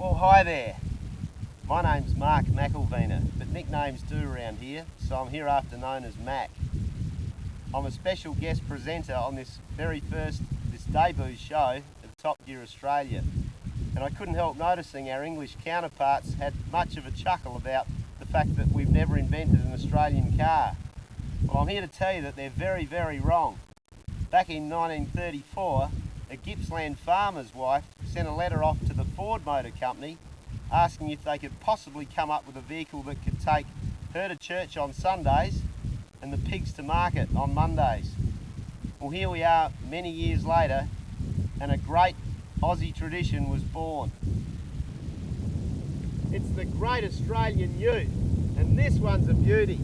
Well, hi there. My name's Mark McElveener, but nicknames do around here, so I'm hereafter known as Mac. I'm a special guest presenter on this debut show of Top Gear Australia, and I couldn't help noticing our English counterparts had much of a chuckle about the fact that we've never invented an Australian car. Well, I'm here to tell you that they're very, very wrong. Back in 1934, a Gippsland farmer's wife sent a letter off to the Ford Motor Company asking if they could possibly come up with a vehicle that could take her to church on Sundays and the pigs to market on Mondays. Well, here we are many years later, and a great Aussie tradition was born. It's the Great Australian Ute, and this one's a beauty.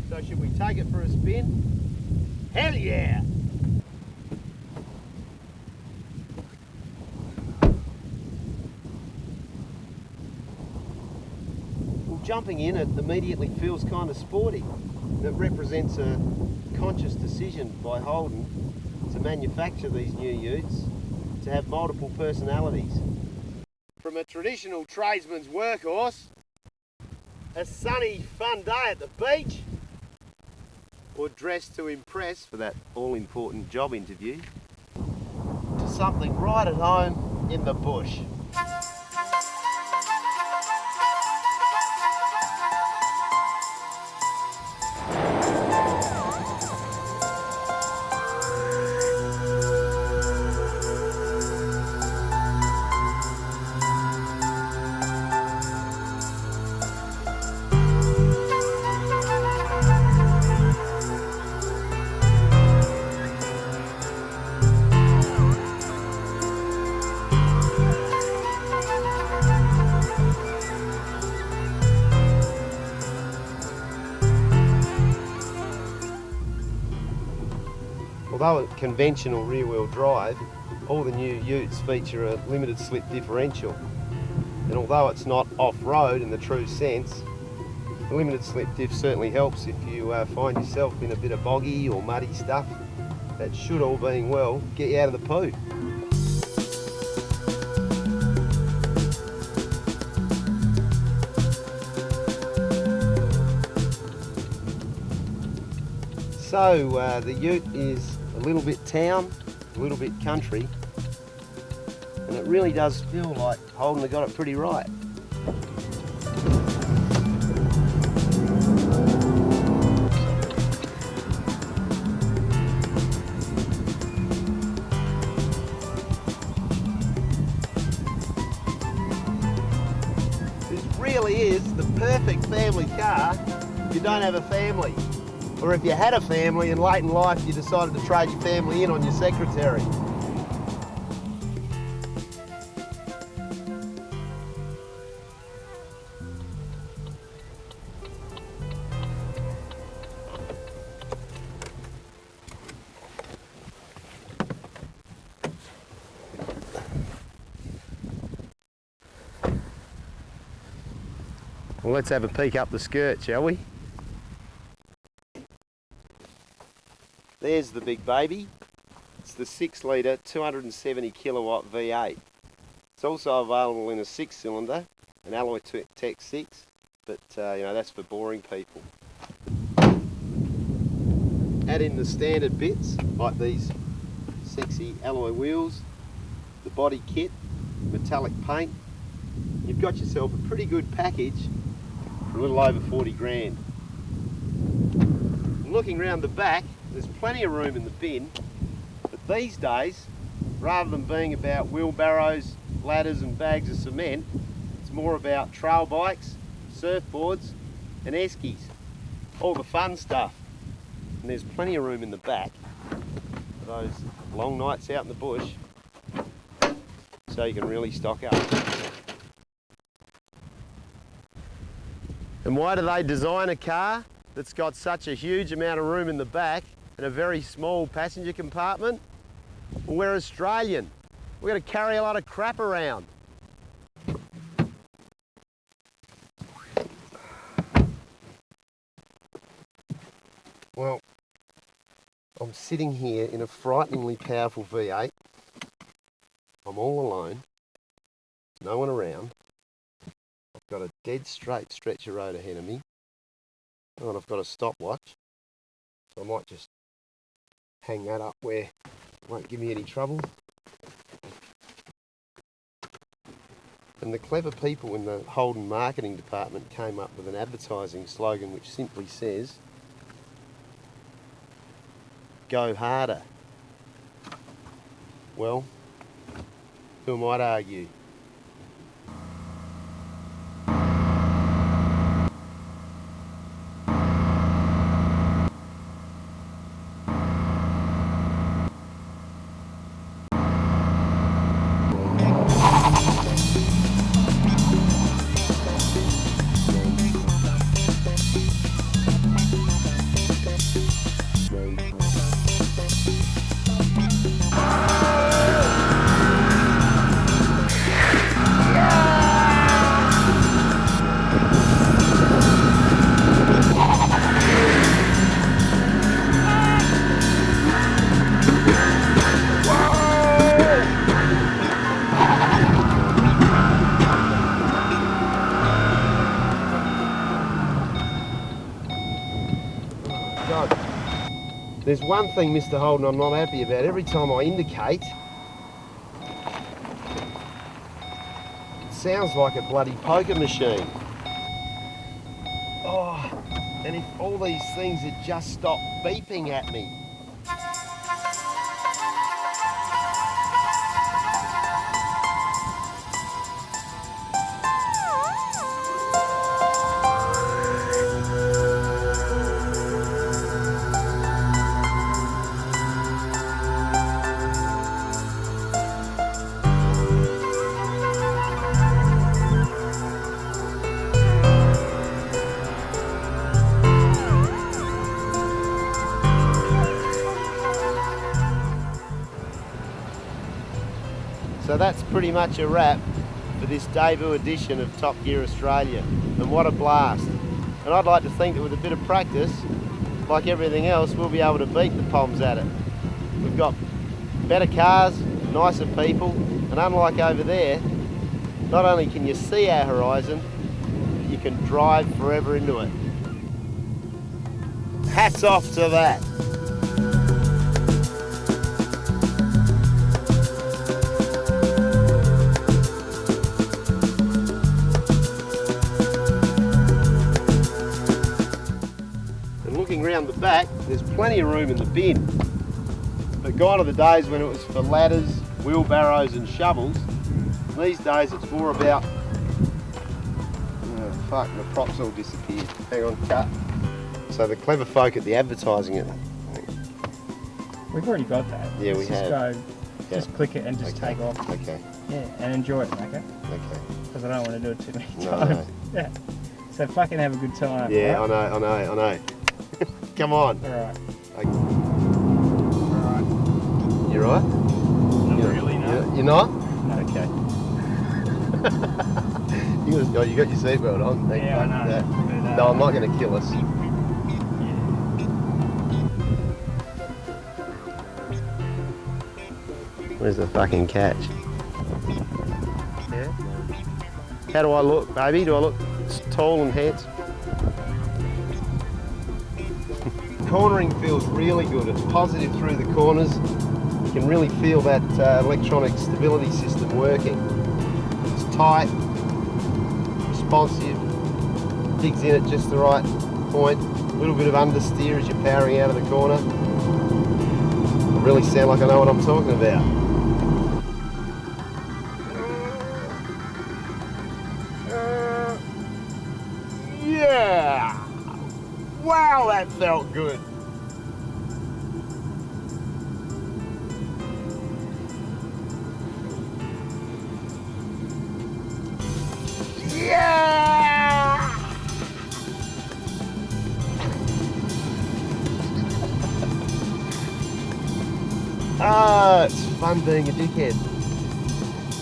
So should we take it for a spin? Hell yeah! Jumping in it immediately feels kind of sporty. It represents a conscious decision by Holden to manufacture these new utes to have multiple personalities. From a traditional tradesman's workhorse, a sunny fun day at the beach, or dressed to impress for that all-important job interview, to something right at home in the bush. Although a conventional rear-wheel drive, all the new utes feature a limited slip differential. And although it's not off-road in the true sense, the limited slip diff certainly helps if you find yourself in a bit of boggy or muddy stuff. That should, all being well, get you out of the poo. So the ute is a little bit town, a little bit country, and it really does feel like Holden got it pretty right. This really is the perfect family car if you don't have a family. Or if you had a family and late in life you decided to trade your family in on your secretary. Well, let's have a peek up the skirt, shall we? There's the big baby. It's the 6 litre, 270 kilowatt V8. It's also available in a 6-cylinder, an Alloy Tech 6, but you know, that's for boring people. Add in the standard bits, like these sexy alloy wheels, the body kit, metallic paint. You've got yourself a pretty good package for a little over 40 grand. And looking round the back, there's plenty of room in the bin, but these days, rather than being about wheelbarrows, ladders and bags of cement, it's more about trail bikes, surfboards and eskies, all the fun stuff. And there's plenty of room in the back for those long nights out in the bush, so you can really stock up. And why do they design a car that's got such a huge amount of room in the back and a very small passenger compartment? Well, we're Australian. We're going to carry a lot of crap around. Well, I'm sitting here in a frighteningly powerful V8. I'm all alone. no one around. I've got a dead straight stretch of road ahead of me. And I've got a stopwatch. So I might just hang that up where it won't give me any trouble. And the clever people in the Holden marketing department came up with an advertising slogan which simply says, "Go harder." Well, who am I to argue? God. There's one thing, Mr. Holden, I'm not happy about. Every time I indicate, it sounds like a bloody poker machine. Oh, and if all these things had just stopped beeping at me. So that's pretty much a wrap for this debut edition of Top Gear Australia, and what a blast. And I'd like to think that with a bit of practice, like everything else, we'll be able to beat the Poms at it. We've got better cars, nicer people, and unlike over there, not only can you see our horizon, but you can drive forever into it. Hats off to that. Looking round the back, there's plenty of room in the bin. But gone are the days when it was for ladders, wheelbarrows and shovels. These days it's more about... Oh, fuck, the props all disappeared. Hang on, cut. So the clever folk at the advertising it... We've already got that. Yeah, we have. Just click it and just take off. Okay. Yeah, and enjoy it, okay? Okay. Because I don't want to do it too many No, times. no. Yeah. So fucking have a good time. Yeah, right? I know. Come on. Alright. Okay. Alright. You right? Not really, no. You're not? Okay. You got your seatbelt on. Thank Yeah, I know. that. But, No, I'm not going to kill us. Yeah. Where's the fucking catch? Yeah. How do I look, baby? Do I look tall and handsome? Cornering feels really good. It's positive through the corners. You can really feel that electronic stability system working. It's tight, responsive, digs in at just the right point. A little bit of understeer as you're powering out of the corner. I really sound like I know what I'm talking about. Yeah! Wow, that felt good. Yeah! Ah, it's fun being a dickhead.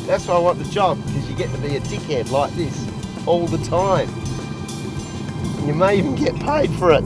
That's why I want the job, because you get to be a dickhead like this all the time. You may even get paid for it.